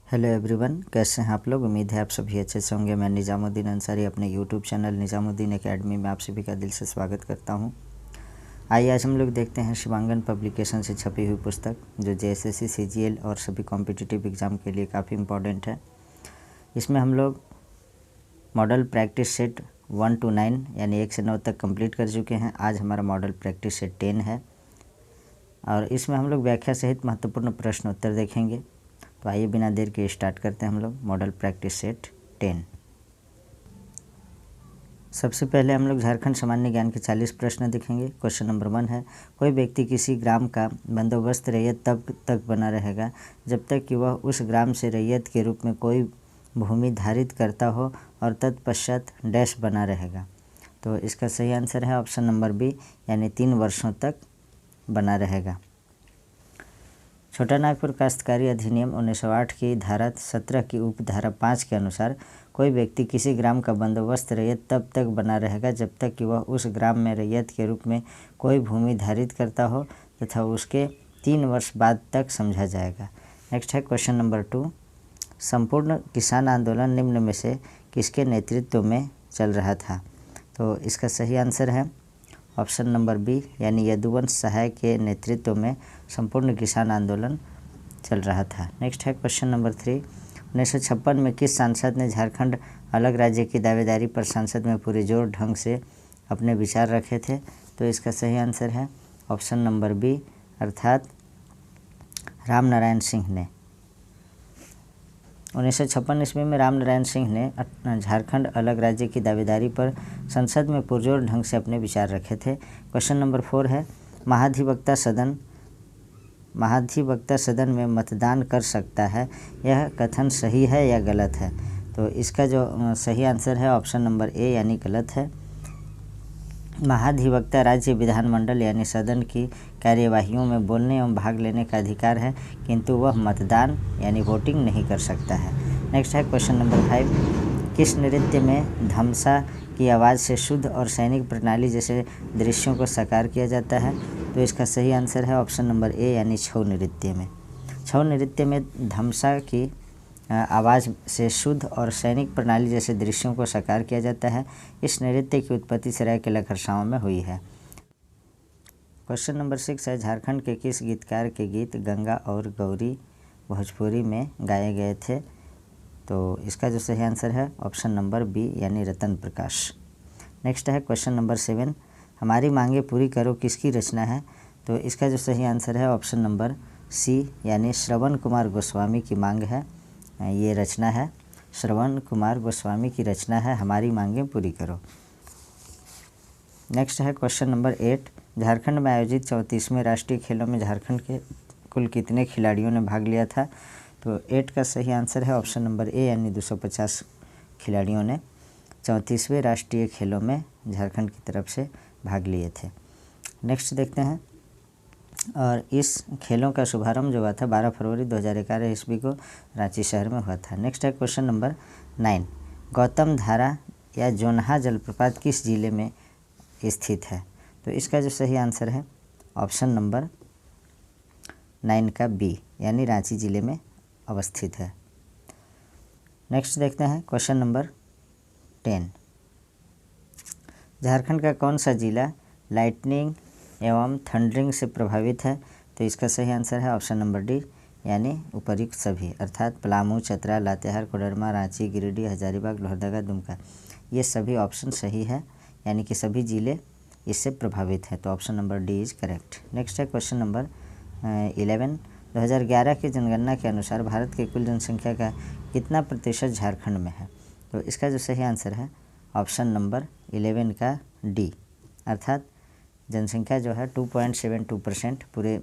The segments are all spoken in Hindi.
हेलो एवरीवन, कैसे हैं आप लोग। उम्मीद है आप सभी अच्छे से होंगे। मैं निज़ामुद्दीन अंसारी अपने यूट्यूब चैनल निज़ामुद्दीन एकेडमी में आप सभी का दिल से स्वागत करता हूं। आइए आज हम लोग देखते हैं शिवांगन पब्लिकेशन से छपी हुई पुस्तक, जो जेएसएससी, सीजीएल और सभी कॉम्पिटिटिव एग्ज़ाम के लिए काफ़ी इम्पोर्टेंट है। इसमें हम लोग मॉडल प्रैक्टिस सेट 1 to 9 यानी 1 से 9 तक कंप्लीट कर चुके हैं। आज हमारा मॉडल प्रैक्टिस सेट 10 है और इसमें हम लोग व्याख्या सहित महत्वपूर्ण प्रश्न उत्तर देखेंगे। तो आइए बिना देर के स्टार्ट करते हैं हम लोग मॉडल प्रैक्टिस सेट 10। सबसे पहले हम लोग झारखंड सामान्य ज्ञान के 40 प्रश्न देखेंगे। क्वेश्चन नंबर 1 है, कोई व्यक्ति किसी ग्राम का बंदोबस्त रैयत तब तक बना रहेगा जब तक कि वह उस ग्राम से रैयत के रूप में कोई भूमि धारित करता हो और तत्पश्चात डैश बना रहेगा। तो इसका सही आंसर है ऑप्शन नंबर बी, यानी 3 वर्षों तक बना रहेगा। छोटा नागपुर काश्तकारी अधिनियम 1908 की धारा 17 की उपधारा 5 के अनुसार कोई व्यक्ति किसी ग्राम का बंदोबस्त रैयत तब तक बना रहेगा जब तक कि वह उस ग्राम में रैयत के रूप में कोई भूमि धारित करता हो तथा उसके 3 वर्ष बाद तक समझा जाएगा। नेक्स्ट है क्वेश्चन नंबर 2, संपूर्ण किसान आंदोलन निम्न में से किसके नेतृत्व में चल रहा था। तो इसका सही आंसर है ऑप्शन नंबर बी, यानी यदुवंश सहाय के नेतृत्व में संपूर्ण किसान आंदोलन चल रहा था। नेक्स्ट है क्वेश्चन नंबर 3, 1956 में किस सांसद ने झारखंड अलग राज्य की दावेदारी पर संसद में पूरे जोर ढंग से अपने विचार रखे थे। तो इसका सही आंसर है ऑप्शन नंबर बी, अर्थात राम नारायण सिंह ने। 1956 ईस्वी में राम नारायण सिंह ने झारखंड अलग राज्य की दावेदारी पर संसद में पुरजोर ढंग से अपने विचार रखे थे। क्वेश्चन नंबर 4 है, महाधिवक्ता सदन में मतदान कर सकता है, यह कथन सही है या गलत है। तो इसका जो सही आंसर है ऑप्शन नंबर ए, यानी गलत है। महाधिवक्ता राज्य विधानमंडल यानी सदन की कार्यवाहियों में बोलने एवं भाग लेने का अधिकार है, किंतु वह मतदान यानी वोटिंग नहीं कर सकता है। नेक्स्ट है क्वेश्चन नंबर 5, किस नृत्य में धमसा की आवाज़ से शुद्ध और सैनिक प्रणाली जैसे दृश्यों को साकार किया जाता है। तो इसका सही आंसर है ऑप्शन नंबर ए, यानी छऊ नृत्य में। छऊ नृत्य में धमसा की आवाज़ से शुद्ध और सैनिक प्रणाली जैसे दृश्यों को साकार किया जाता है। इस नृत्य की उत्पत्ति सरायकेला खरसावां में हुई है। क्वेश्चन नंबर 6 है, झारखंड के किस गीतकार के गीत गंगा और गौरी भोजपुरी में गाए गए थे। तो इसका जो सही आंसर है ऑप्शन नंबर बी, यानी रतन प्रकाश। नेक्स्ट है क्वेश्चन नंबर 7, हमारी मांगे पूरी करो किसकी रचना है। तो इसका जो सही आंसर है ऑप्शन नंबर सी, यानी श्रवण कुमार गोस्वामी की मांग है। ये रचना है, श्रवण कुमार गोस्वामी की रचना है, हमारी मांगे पूरी करो। नेक्स्ट है क्वेश्चन नंबर 8, झारखंड में आयोजित 34वें राष्ट्रीय खेलों में झारखंड के कुल कितने खिलाड़ियों ने भाग लिया था। तो 8 का सही आंसर है ऑप्शन नंबर ए, यानी 250 खिलाड़ियों ने 34वें राष्ट्रीय खेलों में झारखंड की तरफ से भाग लिए थे। नेक्स्ट देखते हैं, और इस खेलों का शुभारंभ जो हुआ था 12 फरवरी 2011 ईस्वी को रांची शहर में हुआ था। नेक्स्ट है क्वेश्चन नंबर 9, गौतम धारा या जोन्हा जलप्रपात किस जिले में स्थित है। तो इसका जो सही आंसर है ऑप्शन नंबर 9 का बी, यानी रांची जिले में अवस्थित है। नेक्स्ट देखते हैं क्वेश्चन नंबर 10, झारखंड का कौन सा जिला लाइटनिंग एवं थंडरिंग से प्रभावित है। तो इसका सही आंसर है ऑप्शन नंबर डी, यानी उपर्युक्त सभी, अर्थात पलामू, चतरा, लातेहार, कोडरमा, रांची, गिरिडीह, हजारीबाग, लोहरदगा, दुमका, ये सभी ऑप्शन सही है, यानी कि सभी जिले इससे प्रभावित हैं। तो option number D is correct. Next है क्वेश्चन नंबर 11, 2011 की जनगणना के अनुसार भारत की कुल जनसंख्या का कितना प्रतिशत झारखंड में है। तो इसका जो सही आंसर है ऑप्शन नंबर 11 का डी, अर्थात जनसंख्या जो है 2.72% पूरे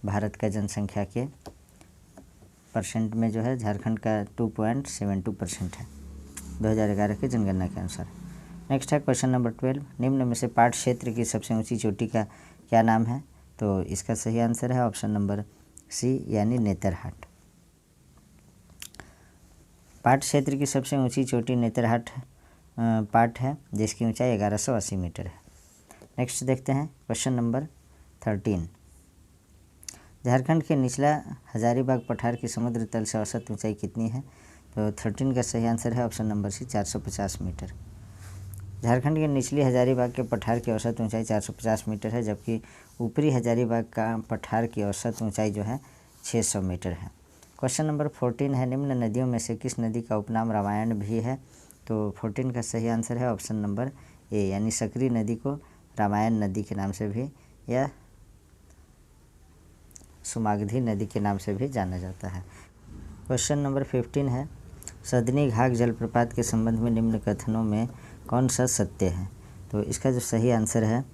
भारत का जनसंख्या के परसेंट में जो है झारखंड का 2.72% है 2011 की जनगणना के अनुसार। नेक्स्ट है क्वेश्चन नंबर 12, निम्न में से पाट क्षेत्र की सबसे ऊंची चोटी का क्या नाम है। तो इसका सही आंसर है ऑप्शन नंबर सी, यानी नेतरहाट। पाट क्षेत्र की सबसे ऊंची चोटी नेतरहाट पाट है, जिसकी ऊंचाई 1180 मीटर है। नेक्स्ट देखते हैं क्वेश्चन नंबर 13, झारखंड के निचला हजारीबाग पठार की समुद्र तल से औसत ऊंचाई कितनी है? तो 13 का सही आंसर है option number c 450 metre. Jharkhand के निचली हजारीबाग के पठार की औसत ऊंचाई 450 मीटर है, जबकि ऊपरी हजारीबाग का पठार की औसत ऊंचाई जो है 600 मीटर है। क्वेश्चन नंबर 14 है, निम्न नदियों में से किस नदी का उपनाम रामायण भी है? तो 14 का सही आंसर है ऑप्शन नंबर ए, यानी सकरी नदी को रामायण नदी के नाम से भी या सुमागधी नदी के नाम से भी जाना जाता है। क्वेश्चन नंबर 15 है, सदनी घाघ जलप्रपात के संबंध में निम्न कथनों में कौन सा सत्य है? तो इसका जो सही आंसर है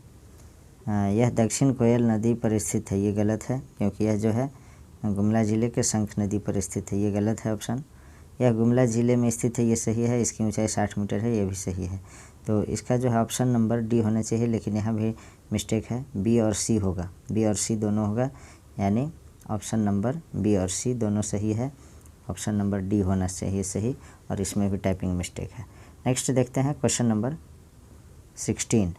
यह दक्षिण कोयल नदी पर स्थित है, ये गलत है, क्योंकि यह जो है गुमला ज़िले के शंख नदी पर स्थित है, ये गलत है ऑप्शन। यह गुमला ज़िले में स्थित है, ये सही है, इसकी ऊंचाई 60 मीटर है, ये भी सही है। तो इसका जो है ऑप्शन नंबर डी होना चाहिए, लेकिन यहाँ भी मिस्टेक है, बी और सी होगा, बी और सी दोनों होगा, यानी ऑप्शन नंबर बी और सी दोनों सही है, ऑप्शन नंबर डी होना चाहिए सही, और इसमें भी टाइपिंग मिस्टेक है। नेक्स्ट देखते हैं क्वेश्चन नंबर 16।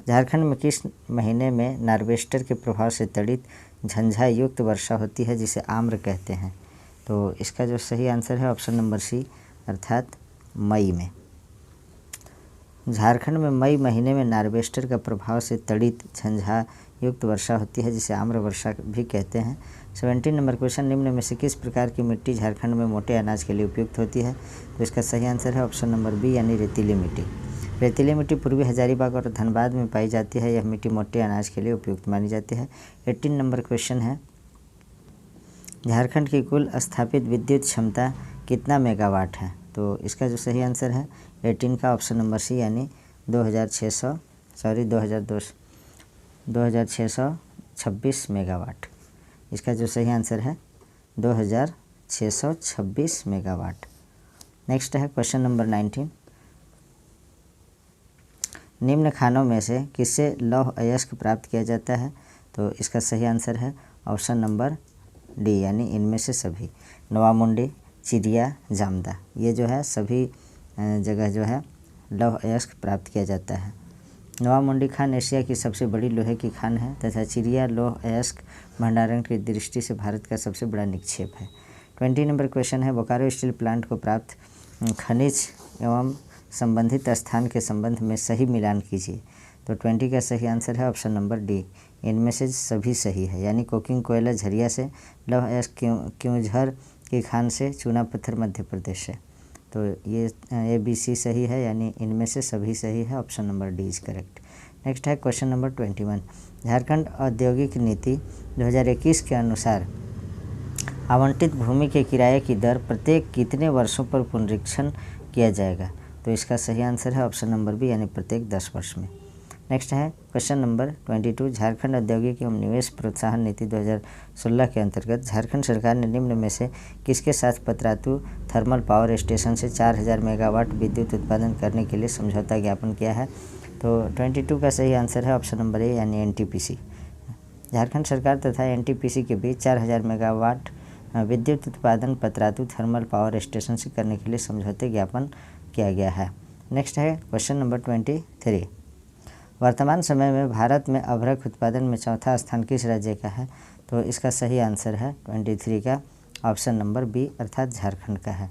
झारखंड में किस महीने में नार्वेस्टर के प्रभाव से तड़ित झंझा युक्त वर्षा होती है, जिसे आम्र कहते हैं? तो इसका जो सही आंसर है ऑप्शन नंबर सी, अर्थात मई में। झारखंड में मई महीने में नार्वेस्टर का प्रभाव से तड़ित झंझा युक्त वर्षा होती है, जिसे आम्र वर्षा भी कहते हैं। 17 नंबर क्वेश्चन, निम्न में से किस प्रकार की मिट्टी झारखंड में मोटे अनाज के लिए उपयुक्त होती है? तो इसका सही आंसर है ऑप्शन नंबर बी, यानी रेतीली मिट्टी। रेतीली मिट्टी पूर्वी हजारीबाग और धनबाद में पाई जाती है, यह मिट्टी मोटे अनाज के लिए उपयुक्त मानी जाती है। 18 नंबर क्वेश्चन है, झारखंड की कुल स्थापित विद्युत क्षमता कितना मेगावाट है? तो इसका जो सही आंसर है 18 का ऑप्शन नंबर सी, यानी 2626 मेगावाट। इसका जो सही आंसर है 2626 मेगावाट। नेक्स्ट है क्वेश्चन नंबर 19। निम्न खानों में से किससे लौह अयस्क प्राप्त किया जाता है? तो इसका सही आंसर है ऑप्शन नंबर डी, यानी इनमें से सभी। नवामुंडी, चिरिया, जामदा, ये जो है सभी जगह जो है लौह अयस्क प्राप्त किया जाता है। नवामुंडी खान एशिया की सबसे बड़ी लोहे की खान है तथा चिरिया लौह अयस्क भंडारण की दृष्टि से भारत का सबसे बड़ा निक्षेप है। 20 नंबर क्वेश्चन है, बोकारो स्टील प्लांट को प्राप्त खनिज एवं संबंधित स्थान के संबंध में सही मिलान कीजिए। तो 20 का सही आंसर है ऑप्शन नंबर डी, इनमें से सभी सही है, यानी कोकिंग कोयला झरिया से, लौह अयस्क क्योंझर की खान से, चूना पत्थर मध्य प्रदेश से। तो ये ए बी सी सही है, यानी इनमें से सभी सही है, option number D is correct. Next है क्वेश्चन नंबर 21। झारखंड औद्योगिक नीति 2021 के अनुसार आवंटित भूमि के किराए की दर प्रत्येक कितने वर्षों पर पुनरीक्षण किया जाएगा? तो इसका सही आंसर है ऑप्शन नंबर बी, यानी प्रत्येक 10 वर्ष में। नेक्स्ट है क्वेश्चन नंबर 22। झारखंड औद्योगिक एवं निवेश प्रोत्साहन नीति 2016 के अंतर्गत झारखंड सरकार ने निम्न में से किसके साथ पतरातू थर्मल पावर स्टेशन से 4000 मेगावाट विद्युत उत्पादन करने के लिए समझौता ज्ञापन किया है? तो 22 का सही आंसर है ऑप्शन नंबर ए, यानी एनटीपीसी। झारखंड सरकार तथा एनटीपीसी के बीच 4000 मेगावाट विद्युत उत्पादन पतरातू थर्मल पावर स्टेशन से करने के लिए समझौते ज्ञापन किया गया है। नेक्स्ट है क्वेश्चन नंबर 23। वर्तमान समय में भारत में अभ्रक उत्पादन में चौथा स्थान किस राज्य का है? तो इसका सही आंसर है 23 का ऑप्शन नंबर बी, अर्थात झारखंड का है।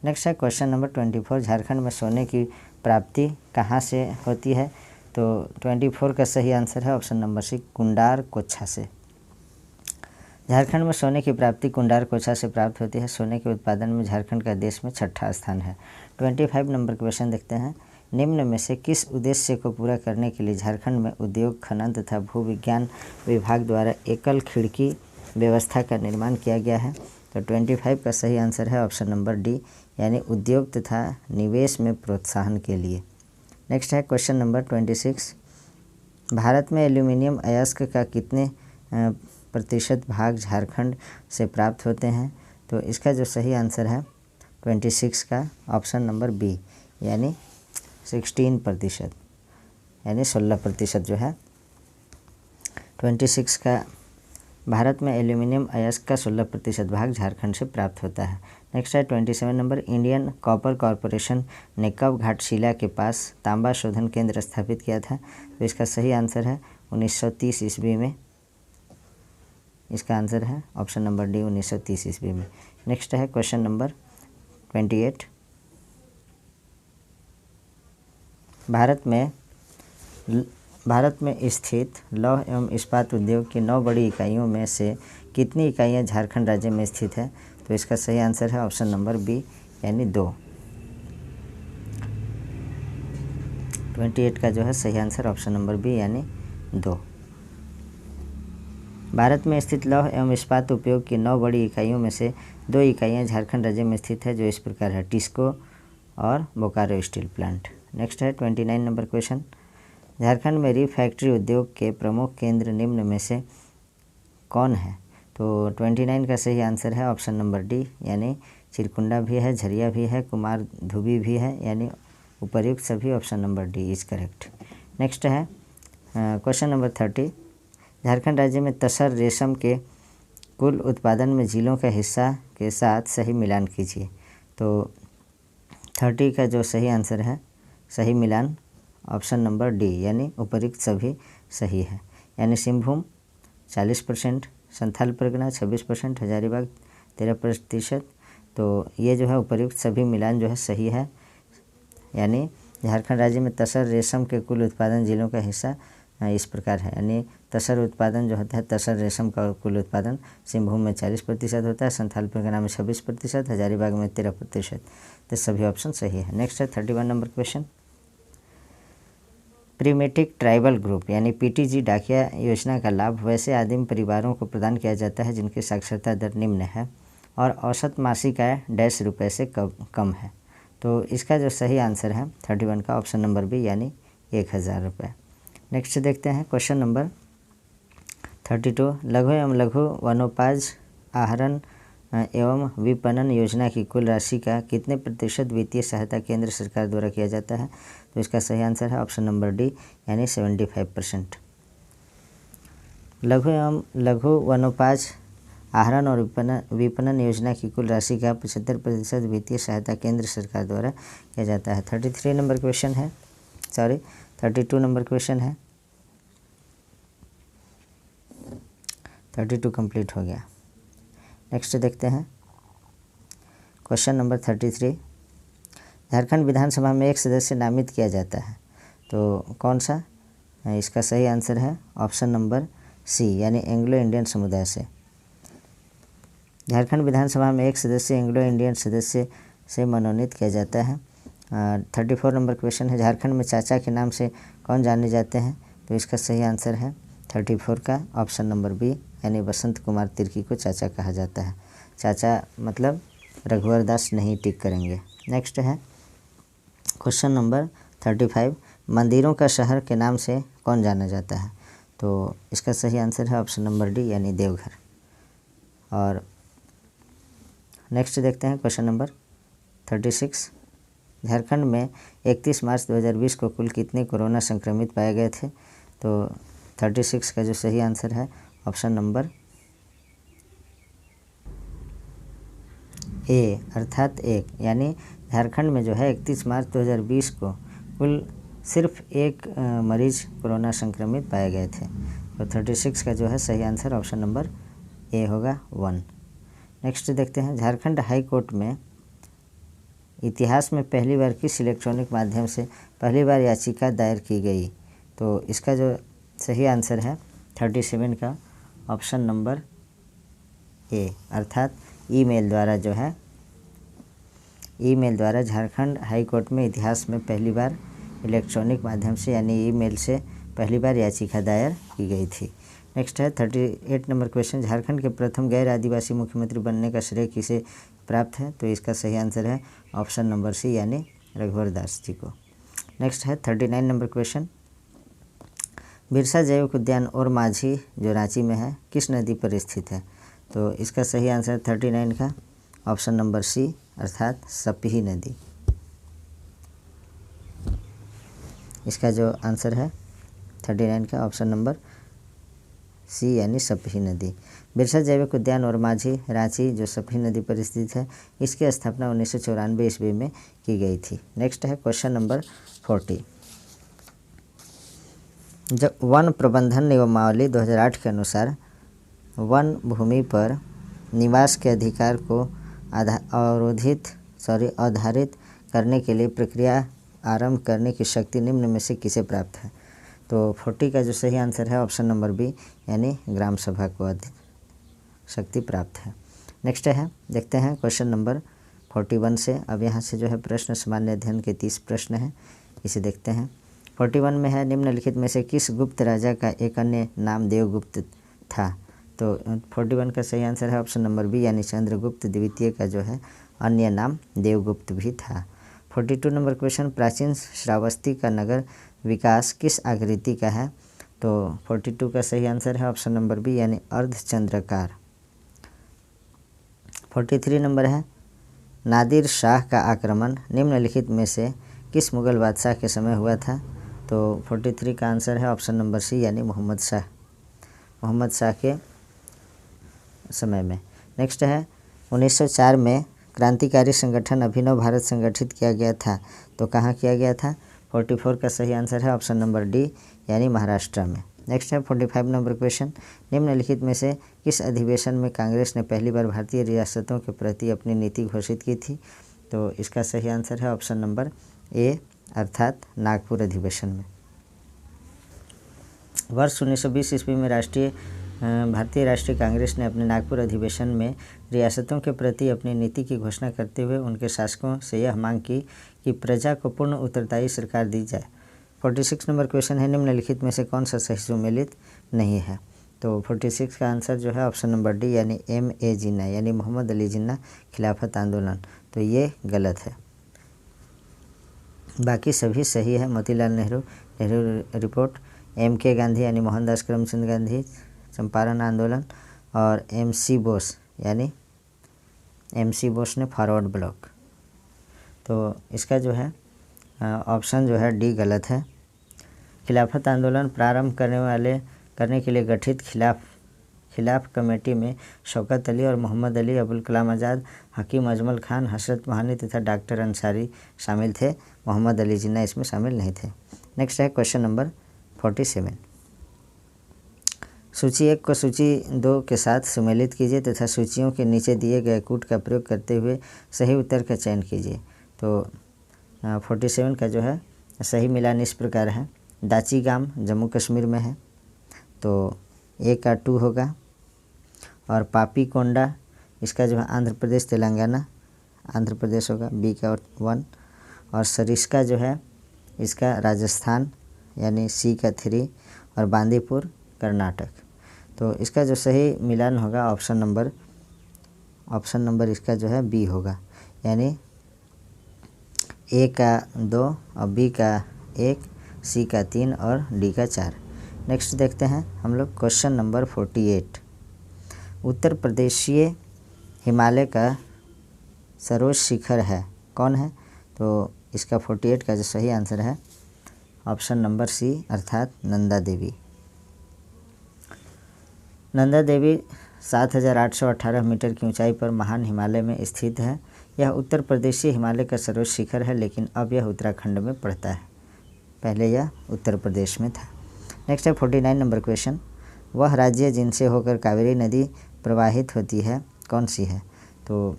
नेक्स्ट है क्वेश्चन नंबर 24। झारखंड में सोने की प्राप्ति कहाँ से होती है? तो 24 का सही आंसर है ऑप्शन नंबर सी, कुंडार कोच्छा से। झारखंड में सोने की प्राप्ति कुंडार कोच्छा से प्राप्त होती है। सोने के उत्पादन में झारखंड का देश में 6ठा स्थान है। 25 नंबर क्वेश्चन देखते हैं, निम्न में से किस उद्देश्य को पूरा करने के लिए झारखंड में उद्योग, खनन तथा भू विज्ञान विभाग द्वारा एकल खिड़की व्यवस्था का निर्माण किया गया है? तो 25 का सही आंसर है ऑप्शन नंबर डी, यानी उद्योग तथा निवेश में प्रोत्साहन के लिए। नेक्स्ट है क्वेश्चन नंबर 26। भारत में एल्यूमिनियम अयस्क का कितने प्रतिशत भाग झारखंड से प्राप्त होते हैं? तो इसका जो सही आंसर है 26 का ऑप्शन नंबर बी, यानी 16%, यानी 16% जो है 26 का। भारत में एल्यूमिनियम अयस्क का 16% भाग झारखंड से प्राप्त होता है। नेक्स्ट है 27 नंबर। इंडियन कॉपर कॉरपोरेशन ने कब घाटशिला के पास तांबा शोधन केंद्र स्थापित किया था? तो इसका सही आंसर है 1930 ईस्वी में। इसका आंसर है ऑप्शन नंबर डी 1930 ईस्वी में। नेक्स्ट है क्वेश्चन नंबर 28। भारत में स्थित लौह एवं इस्पात उद्योग की 9 बड़ी इकाइयों में से कितनी इकाइयां झारखंड राज्य में स्थित है? तो इसका सही आंसर है ऑप्शन नंबर बी यानी 2। 28 का जो है सही आंसर ऑप्शन नंबर बी यानी 2। भारत में स्थित लौह एवं इस्पात उपयोग की 9 बड़ी इकाइयों में से 2 इकाइयां झारखंड राज्य में स्थित है, जो इस प्रकार है टिस्को और बोकारो स्टील प्लांट। नेक्स्ट है 29 नंबर क्वेश्चन। झारखंड में रिफैक्ट्री उद्योग के प्रमुख केंद्र निम्न में से कौन है? तो 29 का सही आंसर है ऑप्शन नंबर डी यानी चिरकुंडा भी है, झरिया भी है, कुमार धुबी भी है, यानी उपर्युक्त सभी option number D is correct. Next है क्वेश्चन नंबर 30। झारखंड राज्य में तसर रेशम के कुल उत्पादन में जिलों का हिस्सा के साथ सही मिलान कीजिए। तो 30 का जो सही आंसर है सही मिलान ऑप्शन नंबर डी यानी उपर्युक्त सभी सही है, यानी सिंहभूम 40%, संथाल परगना 26%, हजारीबाग 13%। तो ये जो है उपर्युक्त सभी मिलान जो है सही है, यानी झारखंड राज्य में तसर रेशम के कुल उत्पादन जिलों का हिस्सा इस प्रकार है, यानी तसर उत्पादन जो होता है तसर रेशम का कुल उत्पादन सिंहभूम में 40% होता है, संथाल परगना में 26%, हजारीबाग में 13%। तो सभी ऑप्शन सही है। नेक्स्ट है 31 नंबर क्वेश्चन। प्रीमेटिक ट्राइबल ग्रुप यानी पीटीजी डाकिया योजना का लाभ वैसे आदिम परिवारों को प्रदान किया जाता है जिनकी साक्षरता दर निम्न है और औसत मासिक आय ₹100 से कम है। तो इसका जो सही आंसर है 31 का ऑप्शन नंबर बी यानी ₹1000। नेक्स्ट देखते हैं क्वेश्चन नंबर 32। लघु एवं लघु वनोपज आहरण एवं विपणन योजना की कुल राशि का कितने प्रतिशत वित्तीय सहायता केंद्र सरकार द्वारा किया जाता है? तो इसका सही आंसर है ऑप्शन नंबर डी यानी 75%। लघु एवं लघु वनोपज आहरण और विपणन योजना की कुल राशि का 75% वित्तीय सहायता केंद्र सरकार द्वारा किया जाता है। 32 नंबर क्वेश्चन है। 32 कंप्लीट हो गया। नेक्स्ट देखते हैं क्वेश्चन नंबर 33। झारखंड विधानसभा में एक सदस्य नामित किया जाता है, तो कौन सा? इसका सही आंसर है ऑप्शन नंबर सी यानी एंग्लो इंडियन समुदाय से। झारखंड विधानसभा में एक सदस्य एंग्लो इंडियन सदस्य से मनोनीत किया जाता है। 34 नंबर क्वेश्चन है। झारखंड में चाचा के नाम से कौन जाने जाते हैं? तो इसका सही आंसर है 34 का ऑप्शन नंबर बी यानी बसंत कुमार तिर्की को चाचा कहा जाता है। चाचा मतलब रघुवर दास नहीं टिक करेंगे। नेक्स्ट है क्वेश्चन नंबर 35। मंदिरों का शहर के नाम से कौन जाना जाता है? तो इसका सही आंसर है ऑप्शन नंबर डी यानी देवघर। और नेक्स्ट देखते हैं क्वेश्चन नंबर 36। झारखंड में 31 मार्च 2020 को कुल कितने कोरोना संक्रमित पाए गए थे? तो 36 का जो सही आंसर है ऑप्शन नंबर ए अर्थात 1, यानी झारखंड में जो है 31 मार्च 2020 को कुल सिर्फ 1 मरीज कोरोना संक्रमित पाए गए थे। तो 36 का जो है सही आंसर ऑप्शन नंबर ए होगा 1। नेक्स्ट देखते हैं झारखंड हाई कोर्ट में इतिहास में पहली बार किस इलेक्ट्रॉनिक माध्यम से पहली बार याचिका दायर की गई? तो इसका जो सही आंसर है 37 का ऑप्शन नंबर ए अर्थात ईमेल द्वारा जो है ईमेल द्वारा झारखंड हाई कोर्ट में इतिहास में पहली बार इलेक्ट्रॉनिक माध्यम से यानी ईमेल से पहली बार याचिका दायर की गई थी। नेक्स्ट है 38 नंबर क्वेश्चन। झारखंड के प्रथम गैर आदिवासी मुख्यमंत्री बनने का श्रेय किसे प्राप्त है? तो इसका सही आंसर है ऑप्शन नंबर सी यानी रघुवर दास जी को। नेक्स्ट है 39 नंबर क्वेश्चन। बिरसा जैविक उद्यान और माझी जो रांची में है किस नदी पर स्थित है? तो इसका सही आंसर 39 का ऑप्शन नंबर सी अर्थात सपही नदी। इसका जो आंसर है 39 का ऑप्शन नंबर सी यानी सपही नदी। बिरसा जैविक उद्यान और माझी रांची जो सपही नदी पर स्थित है, इसकी स्थापना 1994 ईस्वी में की गई थी। नेक्स्ट है क्वेश्चन नंबर 40। जब वन प्रबंधन नियमावली 2008 के अनुसार वन भूमि पर निवास के अधिकार को अवधारित करने के लिए प्रक्रिया आरंभ करने की शक्ति निम्न में से किसे प्राप्त है? तो 40 का जो सही आंसर है ऑप्शन नंबर बी, यानी ग्राम सभा को शक्ति प्राप्त है। नेक्स्ट है, देखते हैं क्वेश्चन नंबर 41 से। अब यहाँ से जो है प्रश्न सामान्य अध्ययन के 30 प्रश्न हैं, इसे देखते हैं। 41 में है, निम्नलिखित में से किस गुप्त राजा का एक अन्य नाम देवगुप्त था? तो 41 का सही आंसर है ऑप्शन नंबर बी, यानी चंद्रगुप्त द्वितीय का जो है अन्य नाम देवगुप्त भी था। 42 नंबर क्वेश्चन, प्राचीन श्रावस्ती का नगर विकास किस आकृति का है? तो 42 का सही आंसर है ऑप्शन नंबर बी, यानी अर्धचंद्राकार। 43 नंबर है, नादिर शाह का आक्रमण निम्नलिखित में से किस मुगल बादशाह के समय हुआ था? तो 43 का आंसर है ऑप्शन नंबर सी, यानी मोहम्मद शाह के समय में। नेक्स्ट है, 1904 में क्रांतिकारी संगठन अभिनव भारत संगठित किया गया था, तो कहाँ किया गया था? 44 का सही आंसर है ऑप्शन नंबर डी, यानी महाराष्ट्र में। नेक्स्ट है 45 नंबर क्वेश्चन, निम्नलिखित में से किस अधिवेशन में कांग्रेस ने पहली बार भारतीय रियासतों के प्रति अपनी नीति घोषित की थी? तो इसका सही आंसर है ऑप्शन नंबर ए, अर्थात नागपुर अधिवेशन में। वर्ष 1920 ईस्वी में भारतीय राष्ट्रीय कांग्रेस ने अपने नागपुर अधिवेशन में रियासतों के प्रति अपनी नीति की घोषणा करते हुए उनके शासकों से यह मांग की कि प्रजा को पूर्ण उत्तरदायी सरकार दी जाए। 46 नंबर क्वेश्चन है, निम्नलिखित में से कौन सा सही सुमेलित नहीं है? तो 46 का आंसर जो है ऑप्शन नंबर डी, यानी M.A. जिन्ना, यानी मोहम्मद अली जिन्ना खिलाफत आंदोलन, तो ये गलत है। बाकी सभी सही है। Motilal Nehru report, M.K. गांधी यानी मोहनदास करमचंद गांधी चंपारण आंदोलन, और M.C. बोस यानी M.C. बोस ने फॉरवर्ड ब्लॉक। तो इसका जो है ऑप्शन जो है डी गलत है। खिलाफत आंदोलन प्रारंभ करने के लिए गठित खिलाफ कमेटी में शौकत अली और मोहम्मद अली, अबुल कलाम आज़ाद, हकीम अजमल खान, हसरत मोहानी तथा डॉक्टर अंसारी शामिल थे। मोहम्मद अली जिन्ना इसमें शामिल नहीं थे। नेक्स्ट है क्वेश्चन नंबर 47। सूची 1 को सूची 2 के साथ सुमेलित कीजिए तथा सूचियों के नीचे दिए गए कूट का प्रयोग करते हुए सही उत्तर का चयन कीजिए। तो 47 का जो है सही मिलान इस प्रकार है, दाचीगाम जम्मू कश्मीर में है, तो ए का 2 होगा, और पापीकोंडा इसका जो है आंध्र प्रदेश तेलंगाना आंध्र प्रदेश होगा, बी का 1, और सरिस्का जो है इसका राजस्थान यानी सी का 3, और बांदीपुर कर्नाटक। तो इसका जो सही मिलान होगा ऑप्शन नंबर इसका जो है बी होगा, यानी ए का 2 और बी का 1, सी का 3 और डी का 4। नेक्स्ट देखते हैं हम लोग क्वेश्चन नंबर 48। उत्तर प्रदेशीय हिमालय का सर्वोच्च शिखर है, कौन है? तो इसका 48 का जो सही आंसर है ऑप्शन नंबर सी, अर्थात नंदा देवी। नंदा देवी 7,818 मीटर की ऊंचाई पर महान हिमालय में स्थित है। यह उत्तर प्रदेशीय हिमालय का सर्वोच्च शिखर है, लेकिन अब यह उत्तराखंड में पड़ता है, पहले यह उत्तर प्रदेश में था। नेक्स्ट है 49 नंबर क्वेश्चन, वह राज्य जिनसे होकर कावेरी नदी प्रवाहित होती है कौन सी है? तो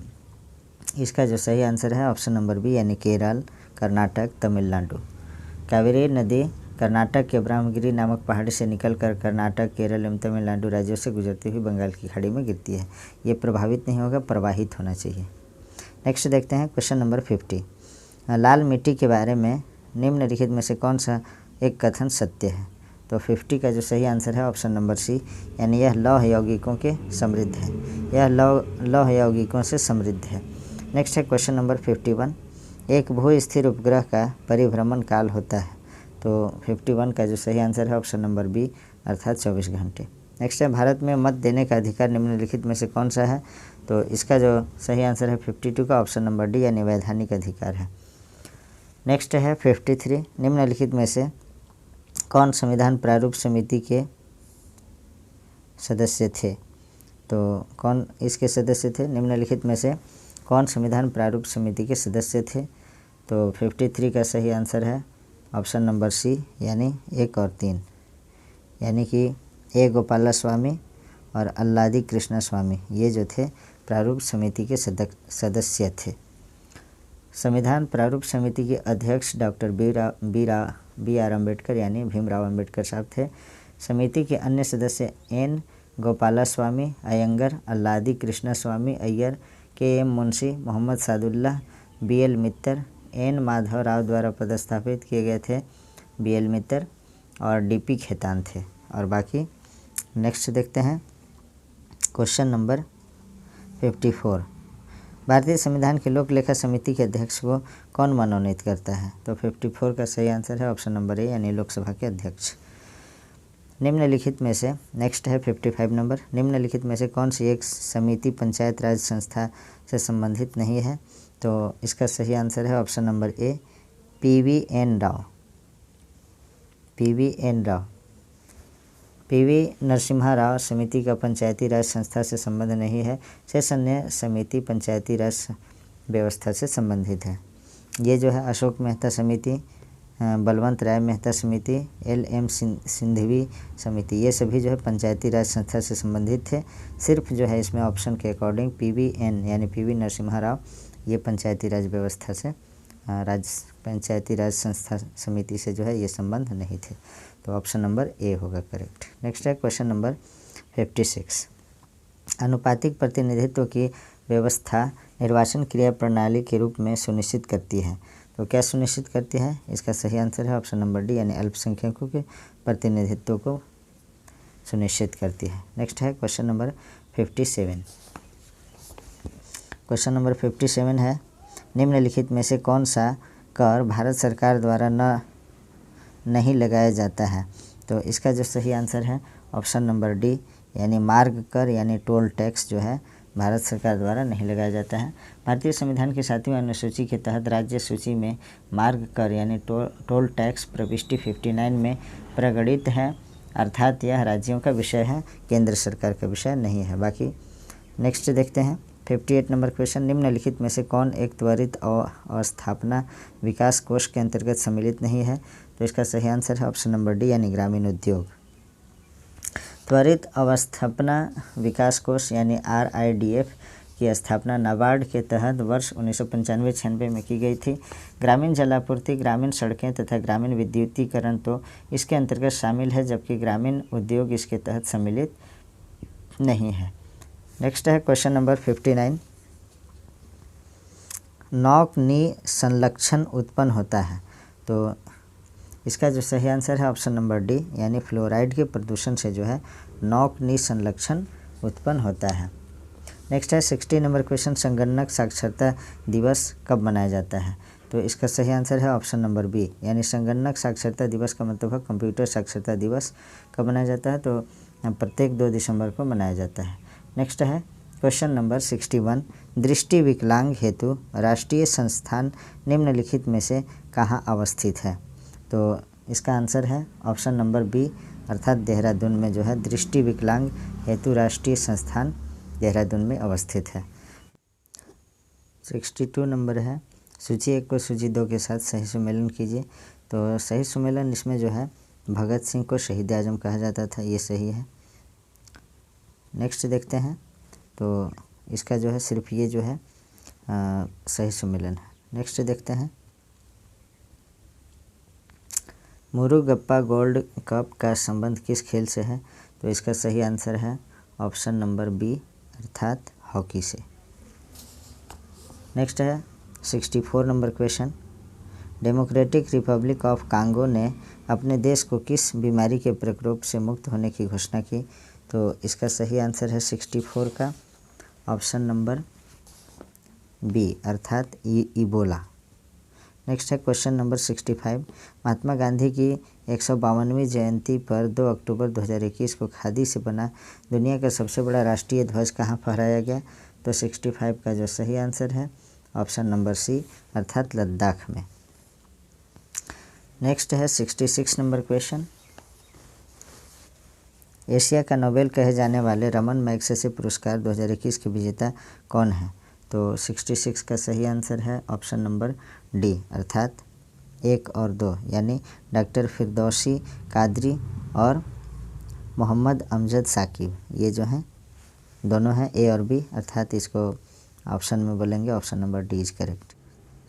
इसका जो सही आंसर है ऑप्शन नंबर बी, यानी केरल, कर्नाटक, तमिलनाडु। कावेरी नदी कर्नाटक के ब्रह्मगिरी नामक पहाड़ी से निकलकर कर्नाटक, केरल एवं तमिलनाडु राज्यों से गुजरती हुई बंगाल की खाड़ी में गिरती है। ये प्रभावित नहीं होगा, प्रवाहित होना चाहिए। नेक्स्ट देखते हैं क्वेश्चन नंबर 50। लाल मिट्टी के बारे में निम्नलिखित में से कौन सा एक कथन सत्य है? तो 50 का जो सही आंसर है ऑप्शन नंबर सी, यानी यह लौह यौगिकों के समृद्ध है, यह लौह यौगिकों से समृद्ध है। नेक्स्ट है क्वेश्चन नंबर 51। एक भू स्थिर उपग्रह का परिभ्रमण काल होता है, तो 51 का जो सही आंसर है ऑप्शन नंबर बी, अर्थात 24 घंटे। नेक्स्ट है भारत में मत देने का अधिकार निम्नलिखित में से कौन सा है? तो इसका जो सही आंसर है 52 का ऑप्शन नंबर डी, यानी वैधानिक अधिकार है। नेक्स्ट है 53। निम्नलिखित में से कौन संविधान प्रारूप समिति के सदस्य थे? तो कौन इसके सदस्य थे? निम्नलिखित में से कौन संविधान प्रारूप समिति के सदस्य थे? तो 53 का सही आंसर है ऑप्शन नंबर सी, यानी 1 और 3, यानी कि ए गोपाला स्वामी और अल्लादी कृष्ण स्वामी, ये जो थे प्रारूप समिति के सदस्य थे। संविधान प्रारूप समिति के अध्यक्ष डॉक्टर बी आर अम्बेडकर यानी भीमराव अम्बेडकर साहब थे। समिति के अन्य सदस्य N Gopalaswami Ayyangar, Alladi Krishnaswami Ayyar, K M Munshi, Mohammad Saadullah, B L Mitter, N Madhav Rao द्वारा पदस्थापित किए गए थे बी एल मित्तर, और डी पी खेतान थे। और बाकी नेक्स्ट देखते हैं क्वेश्चन नंबर 54। भारतीय संविधान की लोक लेखा समिति के अध्यक्ष को कौन मनोनीत करता है? तो 54 का सही आंसर है ऑप्शन नंबर ए यानी लोकसभा के अध्यक्ष। निम्नलिखित में से नेक्स्ट है 55 नंबर। निम्नलिखित में से कौन सी एक समिति पंचायत राज संस्था से संबंधित नहीं है? तो इसका सही आंसर है option number A PV Narasimha Rao समिति का पंचायती राज संस्था से संबंध नहीं है। शेष अन्य समिति पंचायती राज व्यवस्था से संबंधित है। ये जो है अशोक मेहता समिति, बलवंत राय मेहता समिति, LM सिंघवी समिति, ये सभी जो है पंचायती राज संस्था से संबंधित थे। सिर्फ जो है इसमें ऑप्शन के अकॉर्डिंग PVN यानी PV नरसिम्हा राव, ये पंचायती राज व्यवस्था से पंचायती राज संस्था समिति से जो है ये संबंध नहीं थे। तो ऑप्शन नंबर ए होगा करेक्ट। नेक्स्ट है क्वेश्चन नंबर 56। अनुपातिक प्रतिनिधित्व की व्यवस्था निर्वाचन क्रिया प्रणाली के रूप में सुनिश्चित करती है। तो क्या सुनिश्चित करती है? इसका सही आंसर है ऑप्शन नंबर डी यानी अल्पसंख्यकों के प्रतिनिधित्व को सुनिश्चित करती है। नेक्स्ट है क्वेश्चन नंबर 57। क्वेश्चन नंबर 57 है निम्नलिखित में से कौन सा कर भारत सरकार द्वारा नहीं लगाया जाता है? तो इसका जो सही आंसर है ऑप्शन नंबर डी यानी मार्ग कर यानी टोल टैक्स जो है भारत सरकार द्वारा नहीं लगाया जाता है। भारतीय संविधान की 7वीं अनुसूची के तहत राज्य सूची में मार्ग कर यानी टोल टैक्स प्रविष्टि 59 में प्रगणित है, अर्थात यह राज्यों का विषय है, केंद्र सरकार का विषय नहीं है। बाकी नेक्स्ट देखते हैं 58 नंबर क्वेश्चन। निम्नलिखित में से कौन एक त्वरित अवस्थापना विकास कोष के अंतर्गत सम्मिलित नहीं है? तो इसका सही आंसर है ऑप्शन नंबर डी यानी ग्रामीण उद्योग। त्वरित अवस्थापना विकास कोष यानी RIDF की स्थापना नाबार्ड के तहत वर्ष 1995-96 में की गई थी। ग्रामीण जलापूर्ति, ग्रामीण सड़कें तथा ग्रामीण विद्युतीकरण तो इसके अंतर्गत शामिल है, जबकि ग्रामीण उद्योग इसके तहत सम्मिलित नहीं है। नेक्स्ट है क्वेश्चन नंबर 59। नौक निसंलक्षण उत्पन्न होता है। तो इसका जो सही आंसर है ऑप्शन नंबर डी यानी फ्लोराइड के प्रदूषण से जो है नौक निसंलक्षण उत्पन्न होता है। नेक्स्ट है 60 नंबर क्वेश्चन। संगणक साक्षरता दिवस कब मनाया जाता है? तो इसका सही आंसर है ऑप्शन नंबर बी यानी संगणक साक्षरता दिवस का मतलब है कंप्यूटर साक्षरता दिवस कब मनाया जाता है? तो प्रत्येक 2 दिसंबर को मनाया जाता है। नेक्स्ट है क्वेश्चन नंबर 61। दृष्टि विकलांग हेतु राष्ट्रीय संस्थान निम्नलिखित में से कहाँ अवस्थित है? तो इसका आंसर है ऑप्शन नंबर बी अर्थात देहरादून में जो है दृष्टि विकलांग हेतु राष्ट्रीय संस्थान देहरादून में अवस्थित है। 62 नंबर है सूची 1 को सूची 2 के साथ सही सुमेलन कीजिए। तो सही सुमेलन इसमें जो है भगत सिंह को शहीद आजम कहा जाता था, ये सही है। नेक्स्ट देखते हैं तो इसका जो है सिर्फ ये जो है सही सुमेलन है। नेक्स्ट देखते हैं मुरुगप्पा गोल्ड कप का संबंध किस खेल से है? तो इसका सही आंसर है ऑप्शन नंबर बी अर्थात हॉकी से। नेक्स्ट है 64 number question. Democratic Republic of Congo ने अपने देश को किस बीमारी के प्रकोप से मुक्त होने की घोषणा की? तो इसका सही आंसर है 64 का ऑप्शन नंबर बी अर्थात इबोला। नेक्स्ट है क्वेश्चन नंबर 65। महात्मा गांधी की 152वीं जयंती पर 2 अक्टूबर 2021 को खादी से बना दुनिया का सबसे बड़ा राष्ट्रीय ध्वज कहाँ फहराया गया? तो 65 का जो सही आंसर है ऑप्शन नंबर सी अर्थात लद्दाख में। नेक्स्ट है 66 नंबर क्वेश्चन। एशिया का नोबेल कहे जाने वाले रमन मैग्सेसे पुरस्कार 2021 के विजेता कौन है? तो 66 का सही आंसर है ऑप्शन नंबर डी अर्थात 1 और 2 यानी डॉक्टर फिरदौसी कादरी और मोहम्मद अमजद साकिब, ये जो हैं दोनों हैं ए और बी, अर्थात इसको ऑप्शन में बोलेंगे option number D is correct.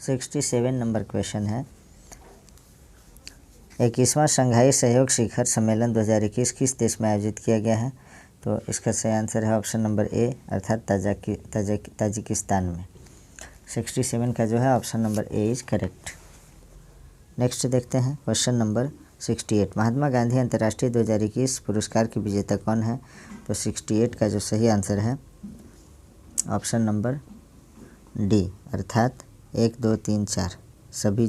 67 number question है, 21वां शंघाई सहयोग शिखर सम्मेलन 2021 किस देश में आयोजित किया गया है? तो इसका सही आंसर है ऑप्शन नंबर ए, अर्थात ताजिकिस्तान में। 67 का जो है option number A is correct. Next देखते हैं क्वेश्चन नंबर 68, महात्मा गांधी अंतर्राष्ट्रीय 2021 पुरस्कार के विजेता कौन है? तो 68 का जो सही आंसर है ऑप्शन नंबर डी, अर्थात 1 2 3 4 सभी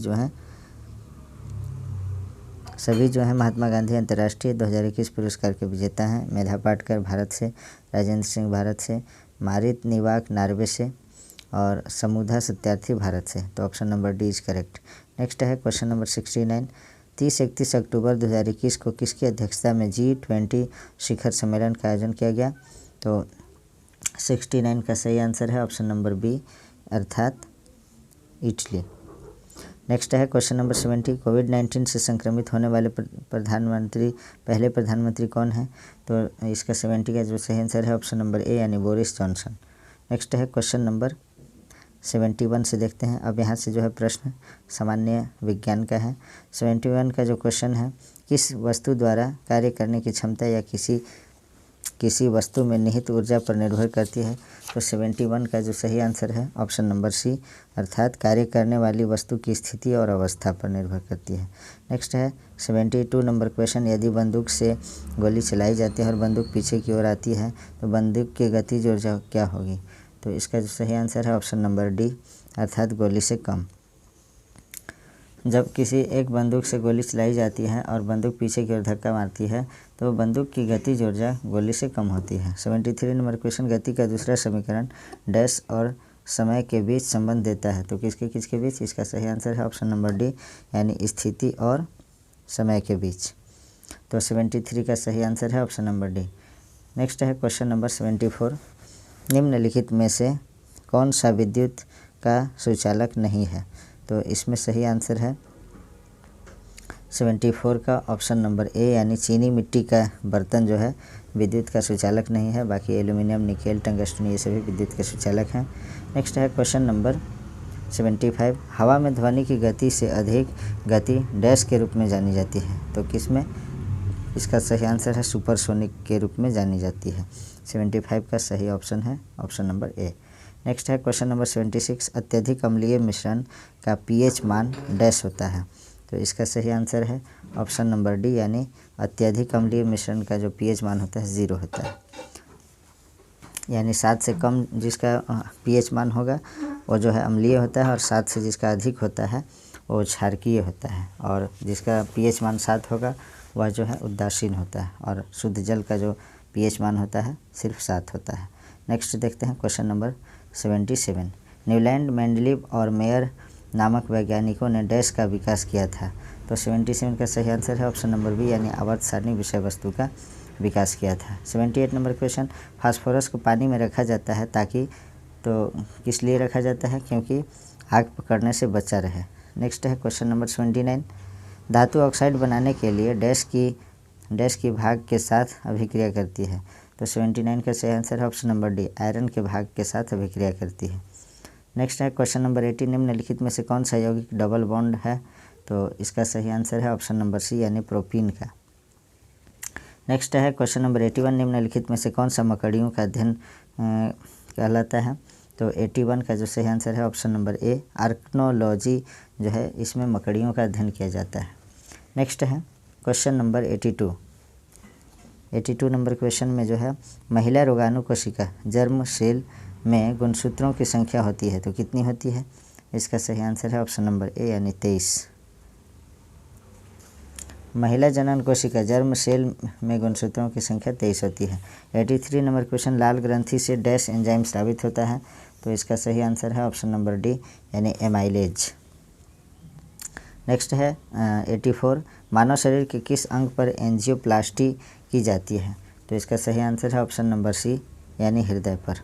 जो हैं महात्मा गांधी अंतर्राष्ट्रीय 2021 पुरस्कार के विजेता हैं। मेधा पाटकर भारत से, राजेंद्र सिंह भारत से, मारित निवाक नॉर्वे से और समुधा सत्यार्थी भारत से। तो option number D is correct. Next है क्वेश्चन नंबर 69, 30-31 अक्टूबर 2021 को किसकी अध्यक्षता में G20 शिखर सम्मेलन का आयोजन किया गया? तो 69 का सही आंसर है ऑप्शन नंबर बी, अर्थात इटली। नेक्स्ट है क्वेश्चन नंबर 70, कोविड-19 से संक्रमित होने वाले पहले प्रधानमंत्री कौन हैं? तो इसका 70 का जो सही आंसर है ऑप्शन नंबर ए, यानी बोरिस जॉनसन। नेक्स्ट है क्वेश्चन नंबर 71 से देखते हैं। अब यहाँ से जो है प्रश्न सामान्य विज्ञान का है। 71 का जो क्वेश्चन है, किस वस्तु द्वारा कार्य करने की क्षमता या किसी वस्तु में निहित ऊर्जा पर निर्भर करती है? तो 71 का जो सही आंसर है ऑप्शन नंबर सी, अर्थात कार्य करने वाली वस्तु की स्थिति और अवस्था पर निर्भर करती है। नेक्स्ट है 72 नंबर क्वेश्चन, यदि बंदूक से गोली चलाई जाती है और बंदूक पीछे की ओर आती है तो बंदूक की गतिज ऊर्जा क्या होगी? तो इसका जो सही आंसर है ऑप्शन नंबर डी, अर्थात गोली से कम। जब किसी एक बंदूक से गोली चलाई जाती है और बंदूक पीछे की ओर धक्का मारती है तो बंदूक की गतिज ऊर्जा गोली से कम होती है। 73 नंबर क्वेश्चन, गति का दूसरा समीकरण डैश और समय के बीच संबंध देता है। तो किसके बीच? इसका सही आंसर है ऑप्शन नंबर डी, यानी स्थिति और समय के बीच। तो 73 का सही आंसर है ऑप्शन नंबर डी। नेक्स्ट है क्वेश्चन नंबर 74, निम्नलिखित में से कौन सा विद्युत का सुचालक नहीं है? तो इसमें सही आंसर है 74 का ऑप्शन नंबर ए, यानी चीनी मिट्टी का बर्तन जो है विद्युत का सुचालक नहीं है। बाकी एल्यूमिनियम, निकेल, टंगस्टन ये सभी विद्युत के सुचालक हैं। नेक्स्ट है क्वेश्चन नंबर 75, हवा में ध्वनि की गति से अधिक गति डैश के रूप में जानी जाती है। तो किसमें? इसका सही आंसर है सुपरसोनिक के रूप में जानी जाती है। 75 का सही ऑप्शन है ऑप्शन नंबर ए। नेक्स्ट है क्वेश्चन नंबर 76, अत्यधिक अम्लीय मिश्रण का pH मान डैश होता है। तो इसका सही आंसर है ऑप्शन नंबर डी, यानी अत्यधिक अम्लीय मिश्रण का जो pH मान होता है 0 होता है। यानी 7 से कम जिसका pH मान होगा वो जो है अम्लीय होता है, और 7 से जिसका अधिक होता है वो क्षारकीय होता है, और जिसका pH मान 7 होगा वह जो है उदासीन होता है, और शुद्ध जल का जो pH मान होता है सिर्फ 7 होता है। नेक्स्ट देखते हैं क्वेश्चन नंबर 77, न्यूलैंड, मेंडलीव और मेयर नामक वैज्ञानिकों ने डैश का विकास किया था। तो 77 का सही आंसर है ऑप्शन नंबर बी, यानी आवर्त सारणी विषय वस्तु का विकास किया था। 78 नंबर क्वेश्चन, फास्फोरस को पानी में रखा जाता है ताकि, तो किस लिए रखा जाता है? क्योंकि आग पकड़ने से बचा रहे। नेक्स्ट है क्वेश्चन नंबर 79, धातु ऑक्साइड बनाने के लिए डैश की भाग के साथ अभिक्रिया करती है। तो 79 का सही आंसर है ऑप्शन नंबर डी, आयरन के भाग के साथ अभिक्रिया करती है। नेक्स्ट है क्वेश्चन नंबर 80, निम्नलिखित में से कौन सा यौगिक डबल बॉन्ड है? तो इसका सही आंसर है ऑप्शन नंबर सी, यानी प्रोपीन का। नेक्स्ट है क्वेश्चन नंबर 81, निम्नलिखित में से कौन सा मकड़ियों का अध्ययन कहलाता है? तो 81 का जो सही आंसर है ऑप्शन नंबर ए, आर्कनोलॉजी जो है इसमें मकड़ियों का अध्ययन किया जाता है। नेक्स्ट है क्वेश्चन नंबर 82 नंबर क्वेश्चन में जो है, महिला रोगाणु कोशिका जर्म सेल में गुणसूत्रों की संख्या होती है, तो कितनी होती है? इसका सही आंसर है ऑप्शन नंबर ए, यानी 23। महिला जनन कोशिका जर्म सेल में गुणसूत्रों की संख्या 23 होती है। 83 नंबर क्वेश्चन, लाल ग्रंथि से डैश एंजाइम स्रावित होता है। तो इसका सही आंसर है ऑप्शन नंबर डी, यानी एमाइलेज। नेक्स्ट है 84, मानव शरीर के किस अंग पर एंजियोप्लास्टी की जाती है? तो इसका सही आंसर है ऑप्शन नंबर सी, यानी हृदय पर।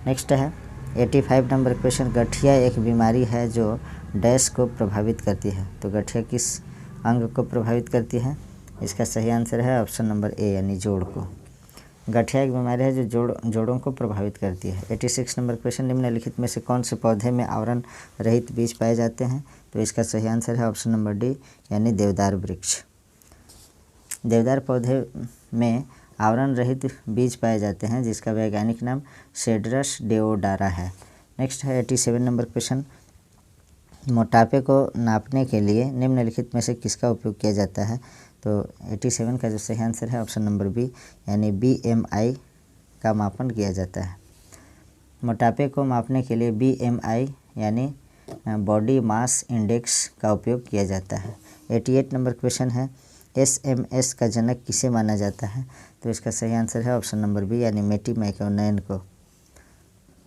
नेक्स्ट है 85 नंबर क्वेश्चन, गठिया एक बीमारी है जो डैश को प्रभावित करती है। तो गठिया किस अंग को प्रभावित करती है? इसका सही आंसर है ऑप्शन नंबर ए यानी जोड़ को। गठिया एक बीमारी है जो जोड़ों को प्रभावित करती है। 86 नंबर क्वेश्चन, निम्नलिखित में से कौन से पौधे में आवरण रहित बीज पाए जाते हैं? तो इसका सही आंसर है ऑप्शन नंबर डी यानी देवदार वृक्ष। देवदार पौधे में आवरण रहित बीज पाए जाते हैं जिसका वैज्ञानिक नाम सेडरस डेओडारा है। नेक्स्ट है 87 नंबर क्वेश्चन, मोटापे को नापने के लिए निम्नलिखित में से किसका उपयोग किया जाता है? तो 87 का जो सही आंसर है ऑप्शन नंबर बी यानी BMI का मापन किया जाता है। मोटापे को मापने के लिए BMI यानी बॉडी मास इंडेक्स का उपयोग किया जाता है। 88 नंबर क्वेश्चन है, SMS का जनक किसे माना जाता है? तो इसका सही आंसर है ऑप्शन नंबर बी यानी मैटी मैकोनन को।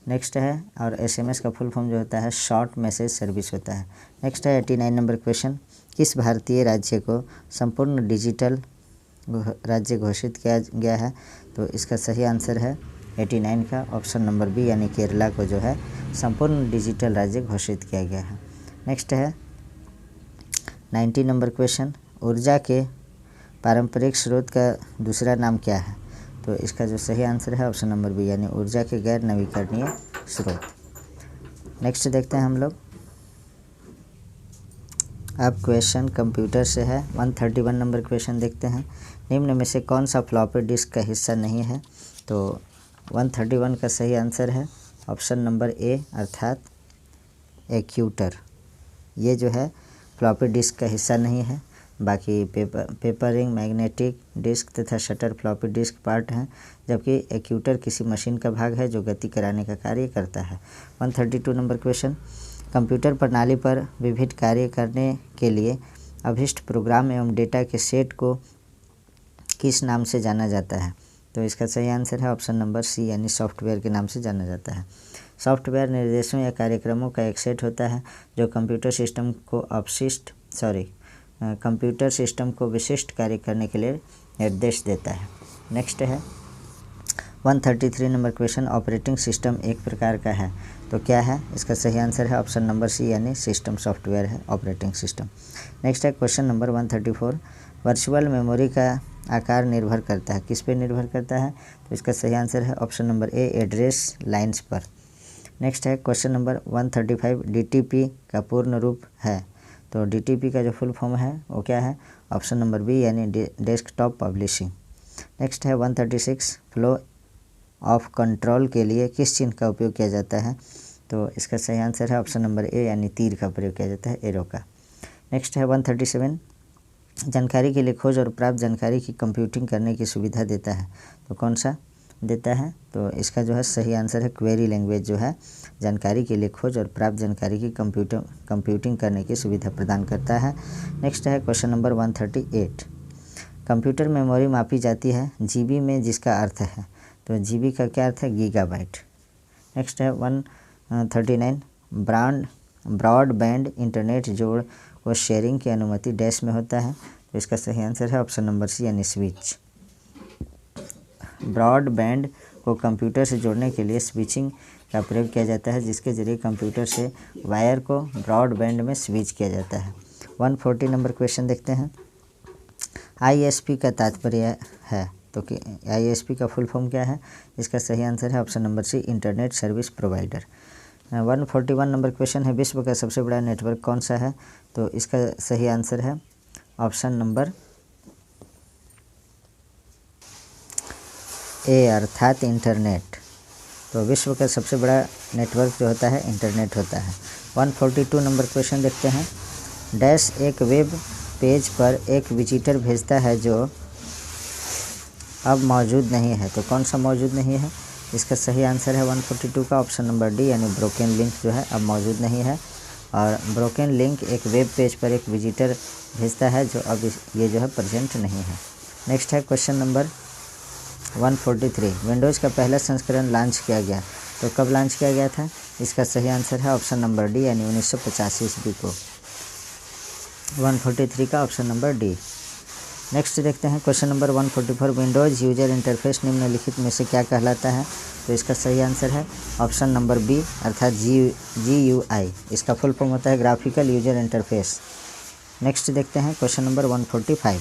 नेक्स्ट है, और SMS का फुल फॉर्म जो होता है शॉर्ट मैसेज सर्विस होता है। नेक्स्ट है 89 नंबर क्वेश्चन, किस भारतीय राज्य को संपूर्ण डिजिटल राज्य घोषित किया गया है? तो इसका सही आंसर है 89 का ऑप्शन नंबर बी यानी केरला को जो है संपूर्ण डिजिटल राज्य घोषित किया गया है। नेक्स्ट है 90 नंबर क्वेश्चन, ऊर्जा के पारंपरिक स्रोत का दूसरा नाम क्या है? तो इसका जो सही आंसर है ऑप्शन नंबर बी यानी ऊर्जा के गैर नवीकरणीय स्रोत। नेक्स्ट देखते हैं हम लोग, अब क्वेश्चन कंप्यूटर से है। 131 नंबर क्वेश्चन देखते हैं, निम्न में से कौन सा फ्लॉपी डिस्क का हिस्सा नहीं है? तो 131 का सही आंसर है ऑप्शन नंबर ए अर्थात एक्यूटर। ये जो है फ्लॉपी डिस्क का हिस्सा नहीं है। बाकी पेपरिंग, मैग्नेटिक डिस्क तथा शटर फ्लॉपी डिस्क पार्ट हैं, जबकि एक्यूटर किसी मशीन का भाग है जो गति कराने का कार्य करता है। 132 नंबर क्वेश्चन, कंप्यूटर प्रणाली पर विभिन्न कार्य करने के लिए अभीष्ट प्रोग्राम एवं डेटा के सेट को किस नाम से जाना जाता है? तो इसका सही आंसर है ऑप्शन नंबर सी यानी सॉफ्टवेयर के नाम से जाना जाता है। सॉफ्टवेयर निर्देशों या कार्यक्रमों का एक सेट होता है जो कंप्यूटर सिस्टम को विशिष्ट कार्य करने के लिए निर्देश देता है। नेक्स्ट है 133 नंबर क्वेश्चन, ऑपरेटिंग सिस्टम एक प्रकार का है तो क्या है? इसका सही आंसर है ऑप्शन नंबर सी यानी सिस्टम सॉफ्टवेयर है ऑपरेटिंग सिस्टम। नेक्स्ट है क्वेश्चन नंबर 134, वर्चुअल मेमोरी का आकार निर्भर करता है, किस पे निर्भर करता है? तो इसका सही आंसर है option number A address lines पर। नेक्स्ट है क्वेश्चन नंबर 135, DTP का पूर्ण रूप है, तो DTP का जो फुल फॉर्म है वो क्या है? ऑप्शन नंबर बी यानी डेस्कटॉप पब्लिशिंग। नेक्स्ट है 136, फ्लो ऑफ कंट्रोल के लिए किस चिन्ह का उपयोग किया जाता है? तो इसका सही आंसर है ऑप्शन नंबर ए यानी तीर का प्रयोग किया जाता है, एरो का। नेक्स्ट है 137, जानकारी के लिए खोज और प्राप्त जानकारी की कंप्यूटिंग करने की सुविधा देता है, तो कौन सा देता है? तो इसका जो है सही आंसर है क्वेरी लैंग्वेज जो है जानकारी के लिए खोज और प्राप्त जानकारी की कंप्यूटिंग करने की सुविधा प्रदान करता है। नेक्स्ट है क्वेश्चन नंबर 138, कंप्यूटर मेमोरी मापी जाती है GB में जिसका अर्थ है, तो GB का क्या अर्थ है? गीगाबाइट। नेक्स्ट है 139, ब्रॉडबैंड इंटरनेट जोड़ को शेयरिंग की अनुमति डैश में होता है, तो इसका सही आंसर है ऑप्शन नंबर सी यानी स्विच। ब्रॉडबैंड को कंप्यूटर से जोड़ने के लिए स्विचिंग का प्रयोग किया जाता है जिसके जरिए कंप्यूटर से वायर को ब्रॉडबैंड में स्विच किया जाता है। 140 नंबर क्वेश्चन देखते हैं, ISP का तात्पर्य है, तो कि ISP का फुल फॉर्म क्या है? इसका सही आंसर है option number c internet service provider. 141 number question है, विश्व का सबसे बड़ा नेटवर्क कौन सा है? तो इसका सही आंसर है ऑप्शन नंबर ए अर्थात इंटरनेट। तो विश्व का सबसे बड़ा नेटवर्क जो होता है इंटरनेट होता है। 142 नंबर क्वेश्चन देखते हैं, डैश एक वेब पेज पर एक विजिटर भेजता है जो अब मौजूद नहीं है, तो कौन सा मौजूद नहीं है? इसका सही आंसर है 142 का ऑप्शन नंबर डी यानी ब्रोकन लिंक जो है अब मौजूद नहीं है। और ब्रोकन लिंक एक वेब पेज पर एक विजिटर भेजता है जो अब ये जो है प्रेजेंट नहीं है। नेक्स्ट है क्वेश्चन नंबर 143, विंडोज़ का पहला संस्करण लॉन्च किया गया, तो कब लॉन्च किया गया था? इसका सही आंसर है ऑप्शन नंबर डी यानी 1985 ईस्वी को। 143 का ऑप्शन नंबर डी। नेक्स्ट देखते हैं question number 144, Windows user interface निम्नलिखित में से क्या कहलाता है? तो इसका सही आंसर है ऑप्शन नंबर बी अर्थात GUI। इसका फुल फॉर्म होता है ग्राफिकल यूजर इंटरफेस। नेक्स्ट देखते हैं क्वेश्चन नंबर 145,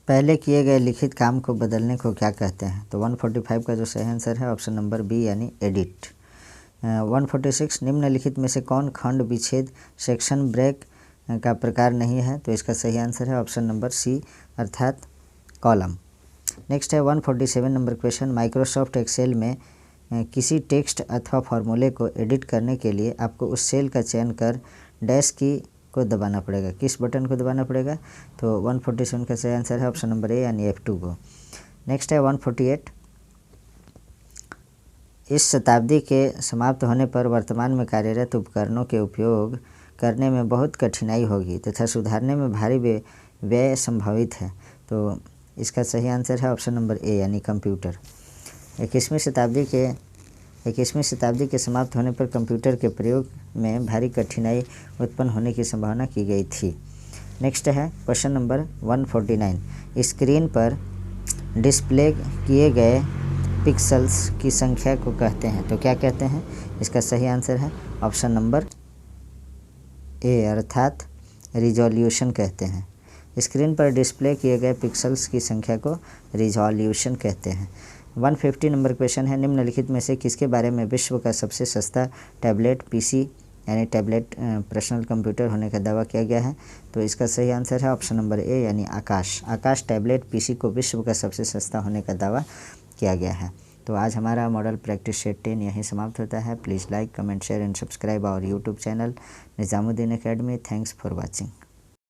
पहले किए गए लिखित काम को बदलने को क्या कहते हैं? तो 145 का जो सही आंसर है ऑप्शन नंबर बी यानी एडिट। 146 निम्नलिखित में से कौन खंड विच्छेद सेक्शन ब्रेक का प्रकार नहीं है? तो इसका सही आंसर है ऑप्शन नंबर सी अर्थात कॉलम। नेक्स्ट है 147 नंबर क्वेश्चन, माइक्रोसॉफ्ट एक्सेल में किसी टेक्स्ट अथवा फॉर्मूले को एडिट करने के लिए आपको उस सेल का चयन कर डैश की को दबाना पड़ेगा। किस बटन को दबाना पड़ेगा? तो 147 का सही आंसर है ऑप्शन नंबर ए यानी F2 को। नेक्स्ट है 148, इस शताब्दी के समाप्त होने पर वर्तमान में कार्यरत उपकरणों के उपयोग करने में बहुत कठिनाई होगी तथा सुधारने में भारी व्यय संभावित है। तो इसका सही आंसर है ऑप्शन नंबर ए यानी कंप्यूटर। 21वीं शताब्दी के समाप्त होने पर कंप्यूटर के प्रयोग में भारी कठिनाई उत्पन्न होने की संभावना की गई थी। नेक्स्ट है क्वेश्चन नंबर 149, स्क्रीन पर डिस्प्ले किए गए पिक्सेल्स की संख्या को कहते हैं। तो क्या कहते हैं? इसका सही आंसर है ऑप्शन नंबर ए अर्थात रिजोल्यूशन कहते हैं। स्क्रीन पर डिस्प्ले किए गए पिक्सेल्स की संख्या को रिजोल्यूशन कहते हैं। 150 नंबर क्वेश्चन है, निम्नलिखित में से किसके बारे में विश्व का सबसे सस्ता टैबलेट पीसी यानी टैबलेट पर्सनल कंप्यूटर होने का दावा किया गया है? तो इसका सही आंसर है ऑप्शन नंबर ए यानी आकाश। आकाश टैबलेट पीसी को विश्व का सबसे सस्ता होने का दावा किया गया है। तो आज हमारा मॉडल प्रैक्टिस सेट 10 यहीं समाप्त होता है। Please like, comment, share and subscribe our YouTube channel Nizamuddin Academy. Thanks for watching.